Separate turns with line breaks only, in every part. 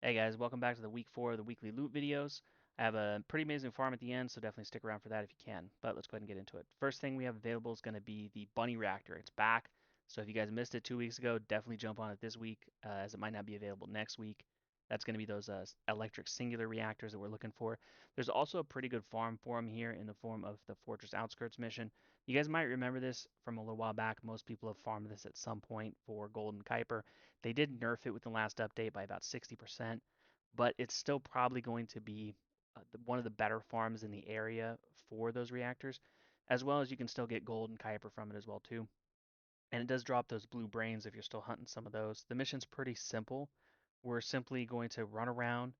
Hey guys, welcome back to the week 4 of the weekly loot videos. I have a pretty amazing farm at the end, so definitely stick around for that if you can. But let's go ahead and get into it. First thing we have available is going to be the bunny reactor. It's back, so if you guys missed it 2 weeks ago, definitely jump on it this week, as it might not be available next week. That's going to be those electric singular reactors that we're looking for. There's also a pretty good farm for them here in the form of the Fortress Outskirts mission. You guys might remember this from a little while back. Most people have farmed this at some point for golden kuiper. They did nerf it with the last update by about 60%, but it's still probably going to be one of the better farms in the area for those reactors, as well as you can still get gold and kuiper from it as well too. And it does drop those blue brains if you're still hunting some of those. The mission's pretty simple. We're simply going to run around,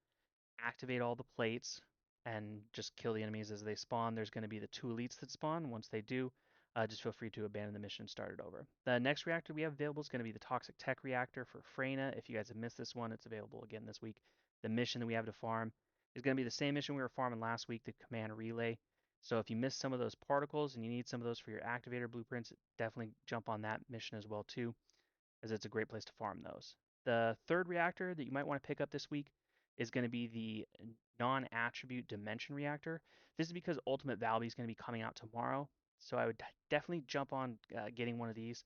activate all the plates, and just kill the enemies as they spawn. There's going to be the 2 elites that spawn. Once they do, just feel free to abandon the mission and start it over. The next reactor we have available is going to be the Toxic Tech Reactor for Freyna. If you guys have missed this one, it's available again this week. The mission that we have to farm is going to be the same mission we were farming last week, the Command Relay. So if you missed some of those particles and you need some of those for your activator blueprints, definitely jump on that mission as well too, as it's a great place to farm those. The third reactor that you might want to pick up this week is going to be the non-attribute dimension reactor. This is because Ultimate Valby is going to be coming out tomorrow, so I would definitely jump on getting one of these.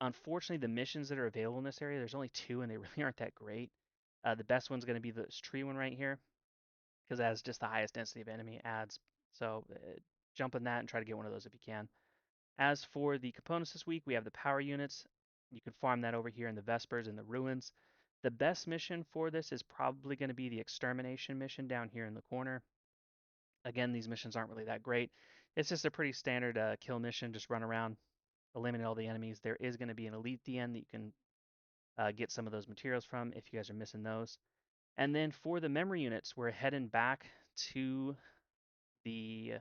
Unfortunately, the missions that are available in this area, there's only 2, and they really aren't that great. The best one's going to be this tree one right here, because it has just the highest density of enemy adds. So jump on that and try to get one of those if you can. As for the components this week, we have the power units. You can farm that over here in the Vespers and the Ruins. The best mission for this is probably going to be the extermination mission down here in the corner. Again, these missions aren't really that great. It's just a pretty standard kill mission. Just run around, eliminate all the enemies. There is going to be an elite at the end that you can get some of those materials from if you guys are missing those. And then for the memory units, we're heading back to the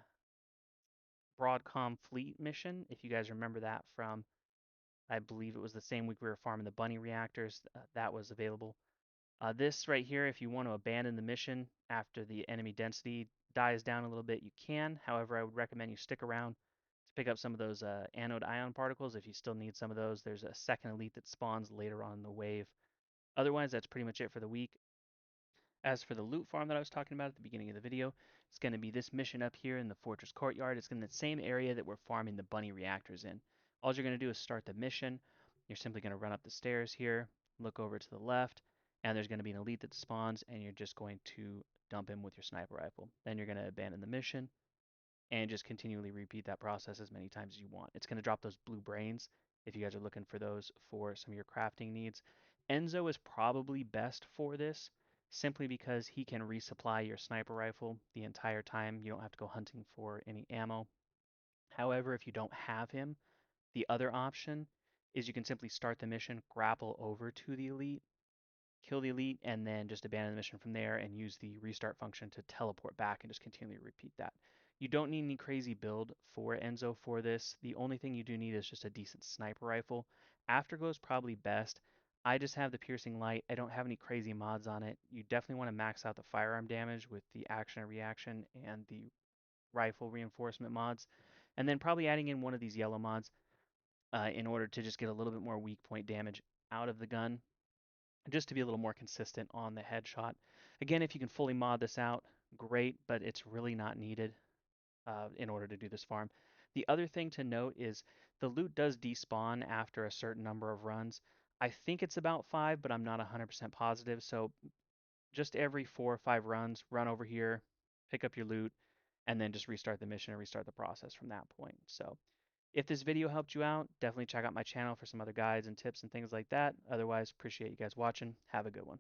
Broadcom Fleet mission. If you guys remember that from, I believe it was the same week we were farming the bunny reactors, that was available. This right here, if you want to abandon the mission after the enemy density dies down a little bit, you can. However, I would recommend you stick around to pick up some of those anode ion particles if you still need some of those. There's a second elite that spawns later on in the wave. Otherwise, that's pretty much it for the week. As for the loot farm that I was talking about at the beginning of the video, it's going to be this mission up here in the Fortress Courtyard. It's in the same area that we're farming the bunny reactors in. All you're going to do is start the mission. You're simply going to run up the stairs here, look over to the left, and there's going to be an elite that spawns, and you're just going to dump him with your sniper rifle. Then you're going to abandon the mission and just continually repeat that process as many times as you want. It's going to drop those blue brains if you guys are looking for those for some of your crafting needs. Enzo is probably best for this simply because he can resupply your sniper rifle the entire time. You don't have to go hunting for any ammo. However, if you don't have him, the other option is you can simply start the mission, grapple over to the elite, kill the elite, and then just abandon the mission from there and use the restart function to teleport back and just continually repeat that. You don't need any crazy build for Enzo for this. The only thing you do need is just a decent sniper rifle. Afterglow is probably best. I just have the piercing light. I don't have any crazy mods on it. You definitely want to max out the firearm damage with the action and reaction and the rifle reinforcement mods. And then probably adding in one of these yellow mods in order to just get a little bit more weak point damage out of the gun, just to be a little more consistent on the headshot. Again, if you can fully mod this out, great, but it's really not needed in order to do this farm. The other thing to note is the loot does despawn after a certain number of runs. I think it's about 5, but I'm not 100% positive. So just every 4 or 5 runs, run over here, pick up your loot, and then just restart the mission and restart the process from that point. So if this video helped you out, definitely check out my channel for some other guides and tips and things like that. Otherwise, appreciate you guys watching. Have a good one.